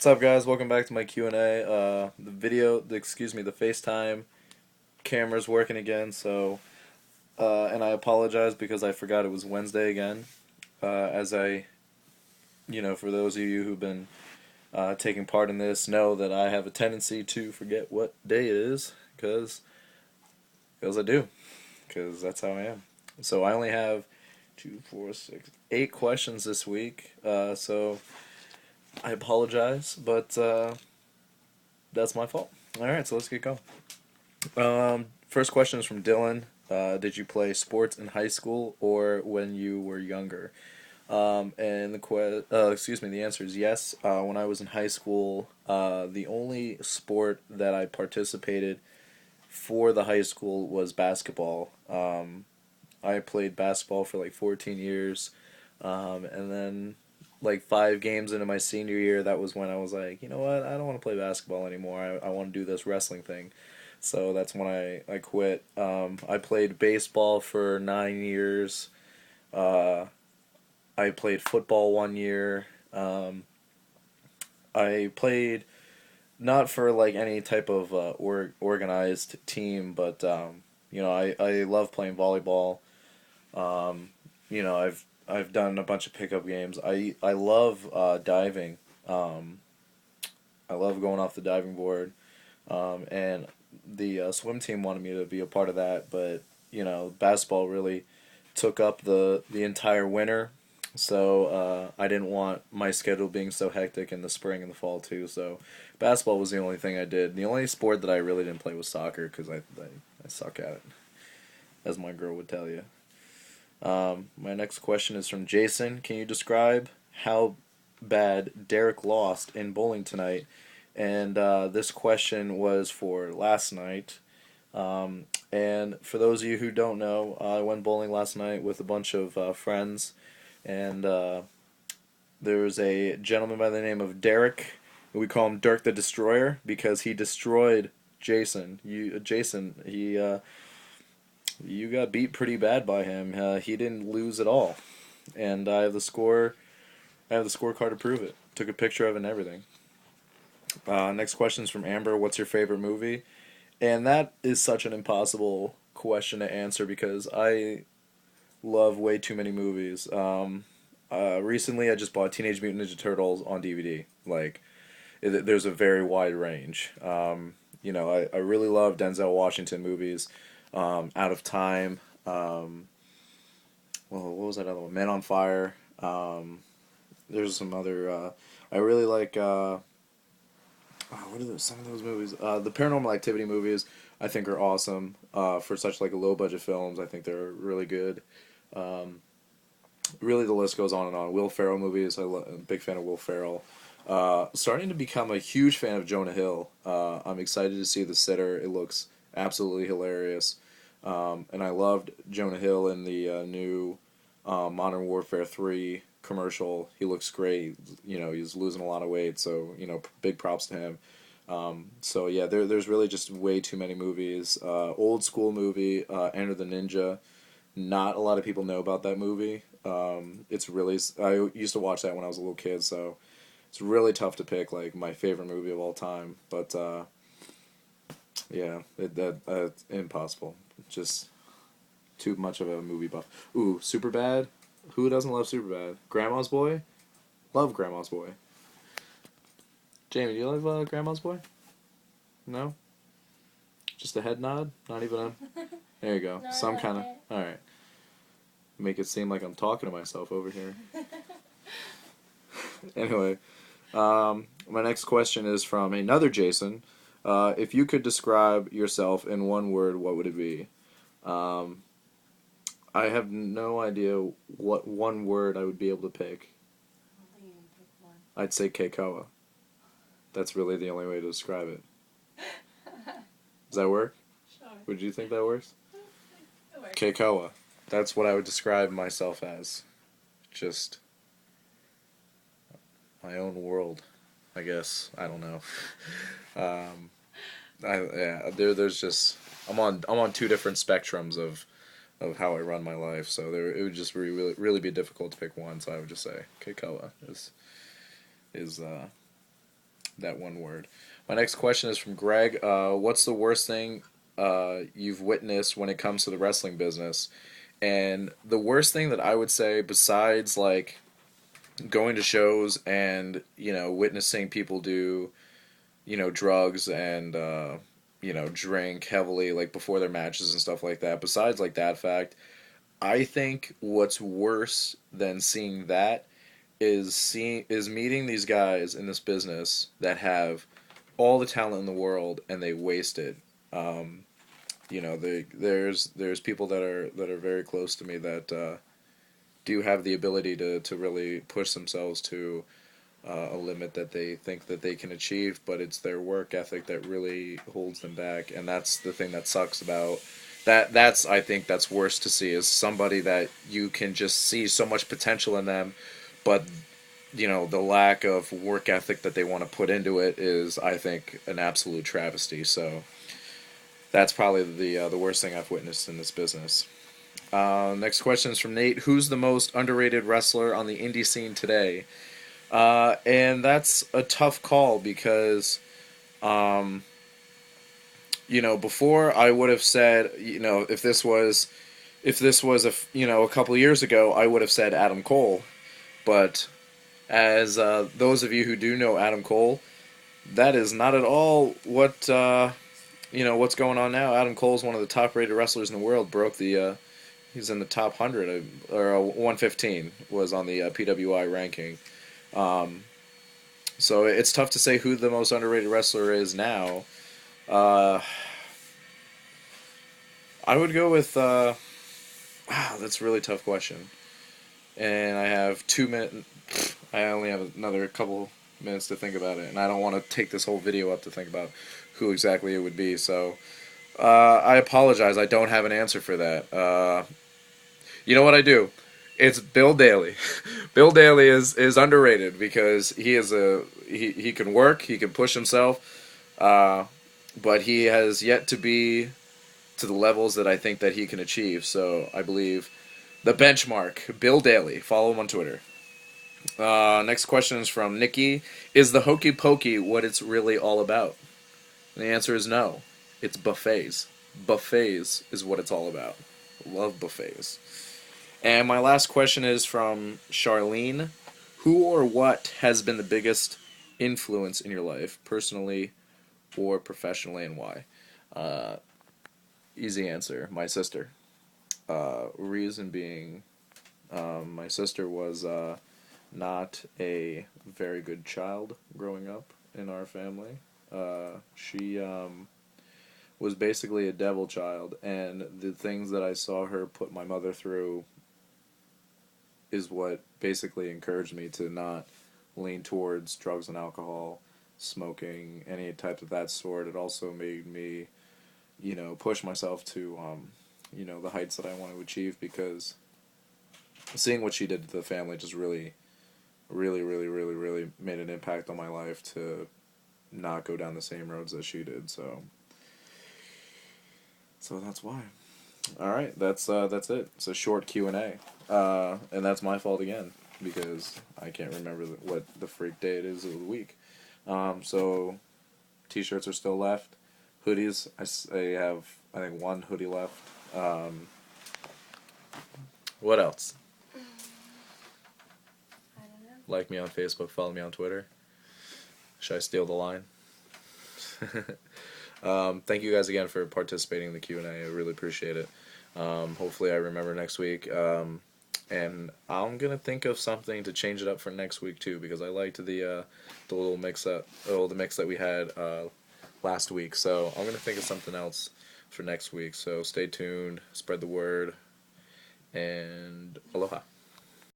What's up, guys? Welcome back to my Q&A. The FaceTime camera's working again, and I apologize because I forgot it was Wednesday again. For those of you who've been taking part in this, know that I have a tendency to forget what day it is, because I do, because that's how I am. So I only have 8 questions this week, so I apologize, but that's my fault. Alright, so let's get going. First question is from Dylan. Did you play sports in high school or when you were younger? The answer is yes. When I was in high school, the only sport that I participated for the high school was basketball. I played basketball for like 14 years, and then like 5 games into my senior year, that was when I was like, you know what, I don't want to play basketball anymore. I want to do this wrestling thing. So that's when I quit. I played baseball for 9 years. I played football 1 year. I played not for like any type of organized team, but I love playing volleyball. I've done a bunch of pickup games. I love diving. I love going off the diving board. And the swim team wanted me to be a part of that, but basketball really took up the entire winter. So I didn't want my schedule being so hectic in the spring and the fall too. So basketball was the only thing I did. The only sport that I really didn't play was soccer because I suck at it, as my girl would tell you. My next question is from Jason. Can you describe how bad Derek lost in bowling tonight? And this question was for last night. And for those of you who don't know, I went bowling last night with a bunch of friends, and there was a gentleman by the name of Derek. We call him Dirk the Destroyer because he destroyed Jason. You got beat pretty bad by him. He didn't lose at all, and I have the score. I have the scorecard to prove it. Took a picture of it and everything. Next question is from Amber. What's your favorite movie? And that is such an impossible question to answer because I love way too many movies. Recently, I just bought Teenage Mutant Ninja Turtles on DVD. There's a very wide range. I really love Denzel Washington movies. Out of Time. What was that other one? Man on Fire. There's some other. I really like. What are some of those movies? The Paranormal Activity movies, I think, are awesome. For such like a low budget films, I think they're really good. Really, the list goes on and on. Will Ferrell movies, I'm a big fan of Will Ferrell. Starting to become a huge fan of Jonah Hill. I'm excited to see The Sitter. It looks absolutely hilarious. And I loved Jonah Hill in the new Modern Warfare 3 commercial. He looks great. He's losing a lot of weight, so big props to him. So yeah, there's really just way too many movies. Old school movie, Enter the Ninja. Not a lot of people know about that movie. I used to watch that when I was a little kid, so it's really tough to pick like my favorite movie of all time. But yeah, it's impossible. Just too much of a movie buff. Ooh, Superbad. Who doesn't love Superbad? Grandma's Boy. Love Grandma's Boy. Jamie, do you love Grandma's Boy? No? Just a head nod? Not even a... There you go. No, Some like kind of... it. Alright. Make it seem like I'm talking to myself over here. Anyway. My next question is from another Jason. If you could describe yourself in one word, what would it be? I have no idea what one word I would be able to pick. I don't think you can pick one. I'd say Kekoa. That's really the only way to describe it. Does that work? Sure. Would you think that works? It works. Kekoa. That's what I would describe myself as. Just my own world, I guess. I don't know. There's just I'm on 2 different spectrums of how I run my life, so it would just really be difficult to pick one. So I would just say Kekoa is that one word. My next question is from Greg. What's the worst thing you've witnessed when it comes to the wrestling business? And the worst thing that I would say, besides like going to shows and witnessing people do drugs and drink heavily like before their matches and stuff like that. Besides like that fact, I think what's worse than seeing that is meeting these guys in this business that have all the talent in the world and they waste it. Um, there's people that are very close to me that do have the ability to really push themselves to a limit that they think that they can achieve, but it's their work ethic that really holds them back, and that's the thing that sucks about that. That's I think that's worse to see is somebody that you can just see so much potential in them, but the lack of work ethic that they want to put into it is, I think, an absolute travesty. So that's probably the worst thing I've witnessed in this business. Next question is from Nate. Who's the most underrated wrestler on the indie scene today? And that's a tough call because, um, before I would have said, if this was a couple years ago, I would have said Adam Cole. But as those of you who do know Adam Cole, that is not at all what's going on now. Adam Cole is one of the top rated wrestlers in the world. Broke the he's in the top 100 or 115 was on the PWI ranking. Um, so it's tough to say who the most underrated wrestler is now. Uh, I would go with. Wow, that's a really tough question. And I have 2 minutes. I only have another couple minutes to think about it, and I don't want to take this whole video up to think about who exactly it would be. So I apologize. I don't have an answer for that. You know what I do? It's Bill Daly. Bill Daly is underrated because he can work, he can push himself, but he has yet to be to the levels that I think that he can achieve. So I believe the benchmark, Bill Daly. Follow him on Twitter. Next question is from Nikki. Is the hokey pokey what it's really all about? And the answer is no. It's buffets. Buffets is what it's all about. Love buffets. And my last question is from Charlene. Who or what has been the biggest influence in your life, personally or professionally, and why? Uh, Easy answer. My sister. Reason being, my sister was not a very good child growing up in our family. She was basically a devil child, and the things that I saw her put my mother through is what basically encouraged me to not lean towards drugs and alcohol, smoking, any type of that sort. It also made me, push myself to, the heights that I want to achieve, because seeing what she did to the family just really, really, really, really, really made an impact on my life to not go down the same roads that she did. So that's why. All right, that's it. It's a short Q&A, and that's my fault again because I can't remember what the freak day it is of the week. So t-shirts are still left. Hoodies, I have I think one hoodie left. What else? I don't know. Like me on Facebook, follow me on Twitter. Should I steal the line? Thank you guys again for participating in the Q&A. I really appreciate it. Hopefully I remember next week. And I'm gonna think of something to change it up for next week too, because I liked the little mix up, the mix that we had last week. So I'm gonna think of something else for next week. So stay tuned, spread the word, and aloha.